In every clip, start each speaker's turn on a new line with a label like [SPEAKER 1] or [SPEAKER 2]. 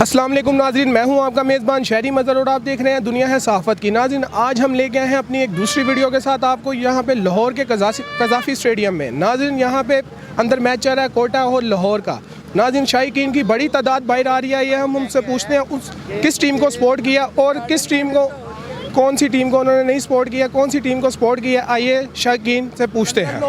[SPEAKER 1] अस्सलाम वालेकुम नाज़रीन, मैं हूं आपका मेज़बान शहरी मज़हर और आप देख रहे हैं दुनिया है सहाफ़त की। नाज़रीन, आज हम लेके आए हैं अपनी एक दूसरी वीडियो के साथ आपको यहां पे लाहौर के कज़ाफ़ी स्टेडियम में। नाज़रीन, यहां पे अंदर मैच चल रहा है कोटा और लाहौर का। नाज़रीन, शायकीन की बड़ी तादाद बाहर आ रही है। ये हम उनसे पूछते हैं किस टीम को सपोर्ट किया और किस टीम को, कौन सी टीम को उन्होंने नहीं सपोर्ट किया, कौन सी टीम को सपोर्ट किया। आइए शायकीन से पूछते हैं।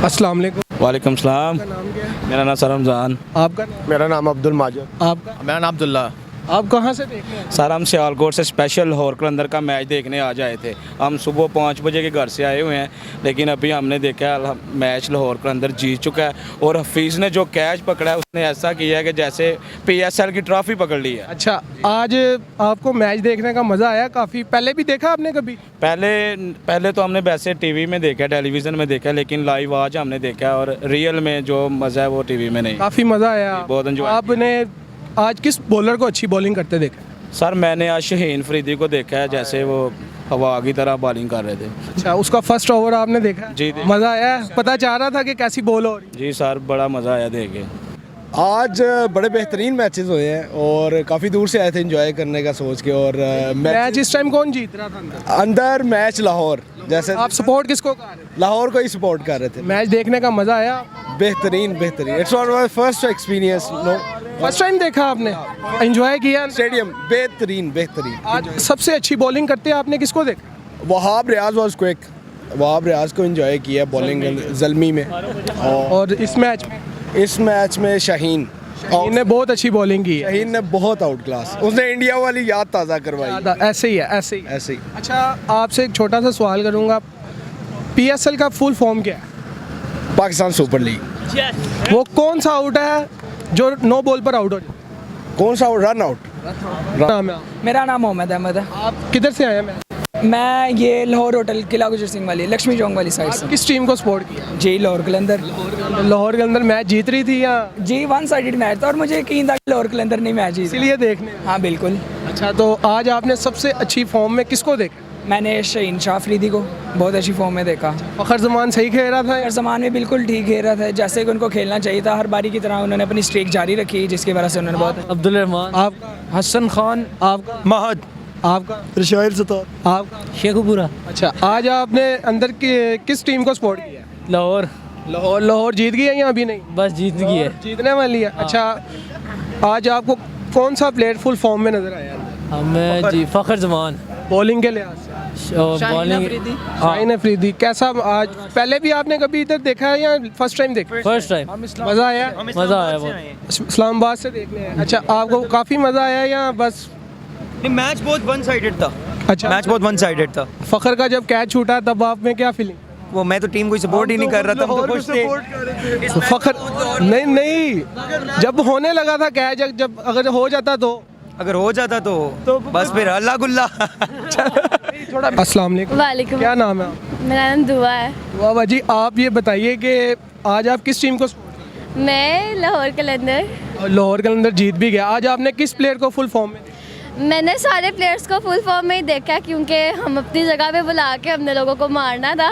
[SPEAKER 1] अस्सलाम वालेकुम।
[SPEAKER 2] वालेकुम सलाम।
[SPEAKER 1] नाम क्या है?
[SPEAKER 2] मेरा नाम सर रमज़ान।
[SPEAKER 1] आपका नाम?
[SPEAKER 3] मेरा नाम अब्दुल माजिद।
[SPEAKER 1] आपका?
[SPEAKER 4] मेरा नाम अब्दुल्ला।
[SPEAKER 1] आप कहाँ से देख रहे हैं?
[SPEAKER 2] सर हम सियालकोट से स्पेशल लाहौर कलंदर का मैच देखने आ जाए थे। हम सुबह 5 बजे के घर से आए हुए हैं, लेकिन अभी हमने देखा मैच लाहौर कलंदर जीत चुका है और हफीज़ ने जो कैच पकड़ा है उसने ऐसा किया है कि जैसे PSL की ट्रॉफी पकड़ ली है।
[SPEAKER 1] अच्छा, आज आपको मैच देखने का मज़ा आया काफ़ी? पहले भी देखा आपने कभी?
[SPEAKER 2] पहले तो हमने वैसे टीवी में देखा, टेलीविज़न में देखा, लेकिन लाइव आज हमने देखा और रियल में जो मज़ा है वो टीवी में नहीं।
[SPEAKER 1] काफ़ी मज़ा आया।
[SPEAKER 2] बहुत एंजॉय।
[SPEAKER 1] आपने आज किस बॉलर को अच्छी बॉलिंग करते देखा?
[SPEAKER 2] सर मैंने आज शहीन फरीदी को देखा है, जैसे वो हवा की तरह बॉलिंग कर रहे थे।
[SPEAKER 1] अच्छा, उसका फर्स्ट ओवर आपने देखा?
[SPEAKER 2] जी।
[SPEAKER 1] मज़ा आया? पता चाह रहा था कि कैसी बॉल हो रही?
[SPEAKER 2] जी सर, बड़ा मज़ा आया देख के।
[SPEAKER 3] आज बड़े बेहतरीन मैचेस हुए हैं और काफ़ी दूर से आए थे एंजॉय करने का सोच के। और
[SPEAKER 1] मैच इस टाइम कौन जीत रहा था
[SPEAKER 3] अंदर मैच लाहौर, जैसे
[SPEAKER 1] आप सपोर्ट किसको कर रहे
[SPEAKER 3] लाहौर को ही सपोर्ट कर रहे थे।
[SPEAKER 1] थे? मैच देखने का मज़ा आया?
[SPEAKER 3] बेहतरीन बेहतरीन। It's my first experience. No,
[SPEAKER 1] first time देखा आपने? एंजॉय किया?
[SPEAKER 3] स्टेडियम बेहतरीन बेहतरीन।
[SPEAKER 1] आज सबसे अच्छी बॉलिंग करते आपने किसको देखा?
[SPEAKER 3] Wahab Riaz was quick. वहाब रियाज को एंजॉय किया बॉलिंग जल्मी में।
[SPEAKER 1] और इस मैच में
[SPEAKER 3] शाहीन
[SPEAKER 1] इन्हें बहुत अच्छी बॉलिंग की है।
[SPEAKER 3] शाहीन ने बहुत आउट क्लास, उसने इंडिया वाली याद ताज़ा करवाई।
[SPEAKER 1] ऐसे ही है, ऐसे ही।
[SPEAKER 3] ऐसे ही।
[SPEAKER 1] अच्छा, आपसे एक छोटा सा सवाल करूंगा, PSL का फुल फॉर्म क्या है?
[SPEAKER 3] Pakistan super league.
[SPEAKER 1] वो कौन सा आउट है जो नो बॉल पर आउट हो जाए?
[SPEAKER 3] कौन सा रन आउट?
[SPEAKER 1] नाम है आपका?
[SPEAKER 5] मेरा नाम मोहम्मद अहमद है।
[SPEAKER 1] आप किधर से आए हैं?
[SPEAKER 5] मैं ये लाहौर होटल किला गुजर सिंह वाली लक्ष्मी चौक वाली साइड से।
[SPEAKER 1] किस टीम को सपोर्ट किया?
[SPEAKER 5] जी लाहौर कलंदर।
[SPEAKER 1] लाहौर के अंदर मैच जीत रही थी या
[SPEAKER 5] जी 1 साइडेड मैच था और मुझे यकीन था कि लाहौर कलंदर नहीं मैच जीत।
[SPEAKER 1] इसीलिए देखने?
[SPEAKER 5] हाँ बिल्कुल।
[SPEAKER 1] अच्छा, तो आज आपने सबसे अच्छी फॉर्म में किसको देखा?
[SPEAKER 5] मैंने शहीन शाह अफरीदी को बहुत अच्छी फॉर्म में देखा।
[SPEAKER 1] फखर जमान सही खेल रहा था?
[SPEAKER 5] हर जमान में बिल्कुल ठीक खेल रहा था, जैसे कि उनको खेलना चाहिए था। हर बारी की तरह उन्होंने अपनी स्ट्रीक जारी रखी, जिसकी वजह से उन्होंने बहुत।
[SPEAKER 6] अब्दुल रहमान।
[SPEAKER 1] आपका? हसन खान। आपका?
[SPEAKER 6] महद।
[SPEAKER 1] आपका?
[SPEAKER 3] रशाइल सतार।
[SPEAKER 1] आपका?
[SPEAKER 6] शेखुपुरा।
[SPEAKER 1] अच्छा, आज आपने अंदर किस टीम को सपोर्ट किया?
[SPEAKER 6] लाहौर।
[SPEAKER 1] लाहौर जीत गई है या अभी नहीं?
[SPEAKER 6] बस जीत गई है।
[SPEAKER 1] जीतने वाली है। अच्छा, आज आपको कौन सा प्लेयर फुल फॉर्म में नजर आया?
[SPEAKER 6] हमें जी फ़खर जमान।
[SPEAKER 1] बॉलिंग के लिहाज से
[SPEAKER 6] बॉलिंग
[SPEAKER 1] शाहीन अफरीदी कैसा? आज पहले भी आपने कभी इधर देखा है या फर्स्ट टाइम देखा?
[SPEAKER 6] First time.
[SPEAKER 1] मज़ा आया?
[SPEAKER 6] मज़ा आया बहुत।
[SPEAKER 1] इस्लामाबाद से देखने आए। अच्छा, आपको काफ़ी मज़ा आया या बस?
[SPEAKER 4] नहीं, मैच बहुत वन साइडेड था।
[SPEAKER 1] अच्छा,
[SPEAKER 4] मैच बहुत वन साइडेड था।
[SPEAKER 1] फ़खर का जब कैच छूटा तब आप में क्या फीलिंग?
[SPEAKER 4] वो मैं तो टीम को सपोर्ट ही नहीं कर रहा था, हम तो खुश थे।
[SPEAKER 1] फ़खर नहीं, जब होने लगा था कैच, जब अगर हो जाता तो
[SPEAKER 4] अगर हो जाता तो बस फिर अल्लाह गुल्ला।
[SPEAKER 1] अस्सलाम वालेकुम।
[SPEAKER 7] वालेकुम।
[SPEAKER 1] क्या नाम है आपका?
[SPEAKER 7] मेरा नाम दुआ है।
[SPEAKER 1] वाह वाह जी, आप ये बताइए कि आज आप किस टीम को support
[SPEAKER 7] मैं लाहौर कलंदर।
[SPEAKER 1] किया? लाहौर के अंदर जीत भी गया। आज आपने किस प्लेयर को फुल फॉर्म में?
[SPEAKER 7] मैंने सारे प्लेयर्स को फुल फॉर्म में ही देखा, क्योंकि हम अपनी जगह पे बुला के हमने लोगों को मारना था,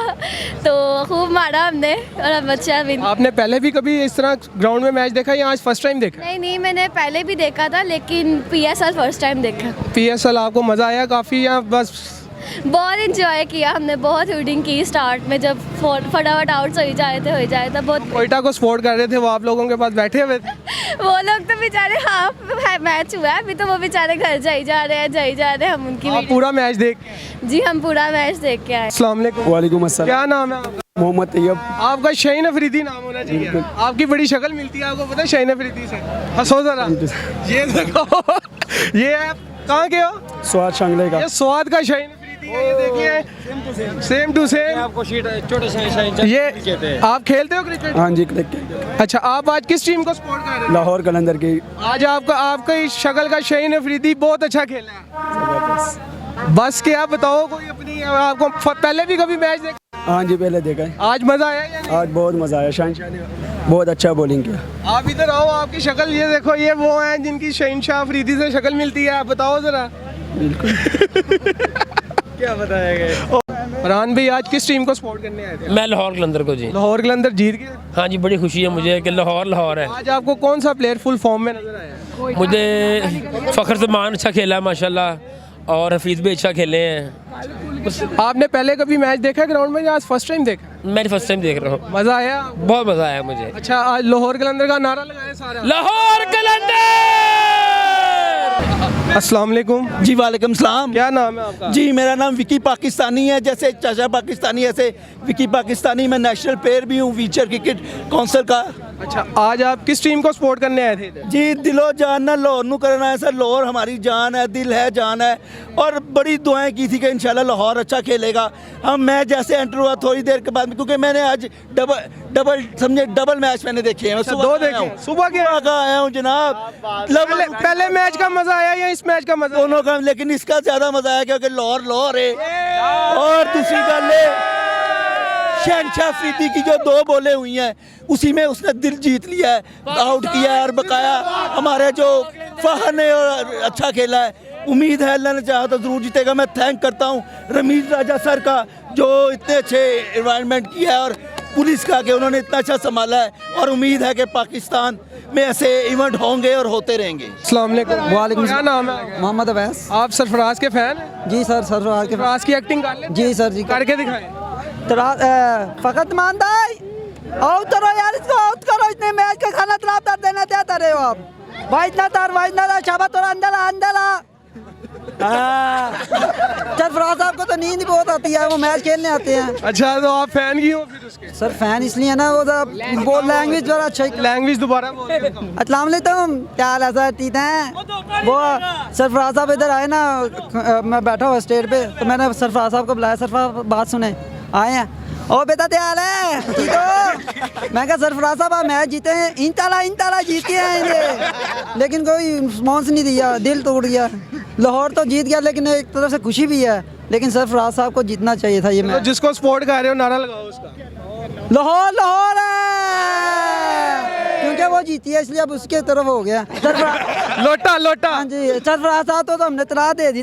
[SPEAKER 7] तो खूब मारा हमने और हम अच्छा विन।
[SPEAKER 1] आपने पहले भी कभी इस तरह ग्राउंड में मैच देखा या आज फर्स्ट टाइम देखा?
[SPEAKER 7] नहीं, मैंने पहले भी देखा था, लेकिन PSL फर्स्ट टाइम देखा।
[SPEAKER 1] PSL आपको मज़ा आया काफ़ी या बस?
[SPEAKER 7] बहुत इंजॉय किया हमने, बहुत हुडिंग की स्टार्ट में, जब फटाफट आउट हो जा रहे थे बहुत।
[SPEAKER 1] कोयटा को सपोर्ट कर रहे थे, वो आप लोगों के पास बैठे हुए थे?
[SPEAKER 7] वो लोग तो बेचारे, हाँ मैच हुआ है अभी, तो वो बेचारे घर जाई जा रहे हैं, हम उनकी
[SPEAKER 1] आप पूरा मैच देख?
[SPEAKER 7] जी हम पूरा मैच देख के आए।
[SPEAKER 1] अस्सलाम वालेकुम।
[SPEAKER 3] वालेकुम अस्सलाम।
[SPEAKER 1] क्या नाम है आपका?
[SPEAKER 3] मोहम्मद तैयब।
[SPEAKER 1] आपका शाहीन अफरीदी नाम होना चाहिए। आपकी बड़ी शक्ल मिलती है, आपको पता है शाहीन अफरीदी से? हंसो जरा। ये देखो, ये आप कहाँ के हो?
[SPEAKER 3] स्वाद शांगले का।
[SPEAKER 1] ये स्वाद का शाहीन अफरीदी है, ये देखिए सेम टू सेम।
[SPEAKER 6] आपको छोटे
[SPEAKER 1] ये आप खेलते हो क्रिकेट?
[SPEAKER 3] हाँ जी, क्रिकेट।
[SPEAKER 1] अच्छा, आप आज किस टीम को सपोर्ट कर रहे हो?
[SPEAKER 3] लाहौर कलंदर की।
[SPEAKER 1] आज आपका इस शक्ल का शाहीन अफरीदी बहुत अच्छा खेला है। बस क्या बताओ, कोई अपनी आपको पहले भी कभी मैच देखा?
[SPEAKER 3] हाँ जी, पहले देखा है।
[SPEAKER 1] आज मजा आया या नहीं?
[SPEAKER 3] आज बहुत मज़ा आया। शहनशाह ने बहुत अच्छा बॉलिंग किया।
[SPEAKER 1] आप इधर आओ, आपकी शक्ल ये देखो, ये वो हैं जिनकी शहनशाह अफरीदी से शक्ल मिलती है। आप बताओ जरा।
[SPEAKER 3] बिल्कुल।
[SPEAKER 1] क्या बताया गया? फरहान भाई आज किस टीम को सपोर्ट करने आए थे?
[SPEAKER 6] मैं लाहौर कलंदर को जी।
[SPEAKER 1] लाहौर कलंदर जीत गए।
[SPEAKER 6] हाँ जी, बड़ी खुशी है मुझे कि लाहौर लाहौर है।
[SPEAKER 1] आज आपको कौन सा प्लेयर फुल फॉर्म में नजर आया?
[SPEAKER 6] मुझे फ़खर ज़मान अच्छा खेला है माशाल्लाह, और हफीज़ भी अच्छा खेले हैं।
[SPEAKER 1] आपने पहले कभी मैच देखा ग्राउंड में या आज फर्स्ट टाइम देखा?
[SPEAKER 6] मैं फर्स्ट टाइम देख रहा हूँ,
[SPEAKER 1] मजा आया?
[SPEAKER 6] बहुत मज़ा आया मुझे।
[SPEAKER 1] अच्छा, आज लाहौर कलंदर का नारा लगाया सारा।
[SPEAKER 6] लाहौर कलंदर।
[SPEAKER 1] अस्सलाम वालेकुम।
[SPEAKER 8] जी वालेकुम सलाम।
[SPEAKER 1] क्या नाम है आपका?
[SPEAKER 8] जी मेरा नाम विकी पाकिस्तानी है, जैसे चाचा पाकिस्तानी ऐसे विकी पाकिस्तानी। मैं नेशनल प्लेयर भी हूँ व्हीलचेयर क्रिकेट काउंसिल का।
[SPEAKER 1] अच्छा, आज आप किस टीम को सपोर्ट करने आए थे इधर?
[SPEAKER 8] जी दिलो जान ना लाहौर नू करना है सर। लाहौर हमारी जान है, दिल है, जान है। और बड़ी दुआएं की थी कि इंशाल्लाह लाहौर अच्छा खेलेगा। हम मैच जैसे एंटर हुआ थोड़ी देर के बाद, क्योंकि मैंने आज डबल मैच मैंने देखे हैं।
[SPEAKER 1] दो देखे? सुबह के
[SPEAKER 8] का आया हूँ जनाब।
[SPEAKER 1] पहले मैच का मजा आया या इस मैच का मजा?
[SPEAKER 8] दोनों का, लेकिन इसका ज्यादा मजा आया क्योंकि लाहौर लाहौर है। और दूसरी गल है शहनशाह अफरीदी की जो 2 बॉलें हुई हैं उसी में उसने दिल जीत लिया है, आउट किया है। और बकाया हमारे जो फहर ने और अच्छा खेला है। उम्मीद है अल्लाह ने चाहा तो ज़रूर जीतेगा। मैं थैंक करता हूँ रमीज राजा सर का जो इतने अच्छे एनवायरनमेंट किया है, और पुलिस का कि उन्होंने इतना अच्छा संभाला है। और उम्मीद है कि पाकिस्तान में ऐसे इवेंट होंगे और होते रहेंगे।
[SPEAKER 1] अस्सलाम वालेकुम।
[SPEAKER 9] वालेकुम
[SPEAKER 1] क्या नाम है?
[SPEAKER 9] मोहम्मद अवैस।
[SPEAKER 1] आप सरफराज के फैन हैं?
[SPEAKER 9] जी सर, सरफराज के
[SPEAKER 1] सरफराज की एक्टिंग कर लेते?
[SPEAKER 9] जी सर जी।
[SPEAKER 1] करके दिखाएं।
[SPEAKER 9] फ़कत मानदाई आउट करो यार, इसको आउट करो। इतने मैच का खाना तलाब कर देना चाहते रहे हो आप। वाइज ना शाबा तोरा अंदर आ। सरफराज साहब को तो नींद बहुत आती है, वो मैच खेलने आते हैं।
[SPEAKER 1] अच्छा, तो आप फैन ही हो फिर उसके?
[SPEAKER 9] सर फैन इसलिए ना, वो वो लैंग्वेज जरा अच्छा।
[SPEAKER 1] लैंग्वेज दोबारा बोल।
[SPEAKER 9] अस्सलाम वालेकुम, क्या हाल है सर? ठीक हैं। वो सरफराज साहब इधर आए ना, मैं बैठा हुआ स्टेज पे, तो मैंने सरफराज साहब को बुलाया। सरफराज बात सुने, आए हैं। ओ बेटा क्या हाल है? ठीक हो? मैं कहा सरफराज साहब आप मैच जीते हैं, इन ताला जीते हैं ये, लेकिन कोई रिस्पॉन्स नहीं दिया, दिल टूट गया। लाहौर तो जीत गया, लेकिन एक तरफ से खुशी भी है, लेकिन सरफराज साहब को जीतना चाहिए था ये मैच।
[SPEAKER 1] तो जिसको सपोर्ट कर रहे हो नारा लगाओ उसका।
[SPEAKER 9] लाहौर लाहौर है, क्योंकि वो जीती है इसलिए अब उसके तरफ हो गया।
[SPEAKER 1] लोटा।
[SPEAKER 9] हाँ जी, सरफराज साहब तो हमने तला दे दी।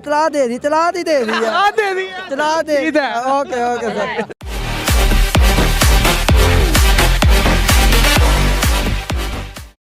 [SPEAKER 1] Okay sir.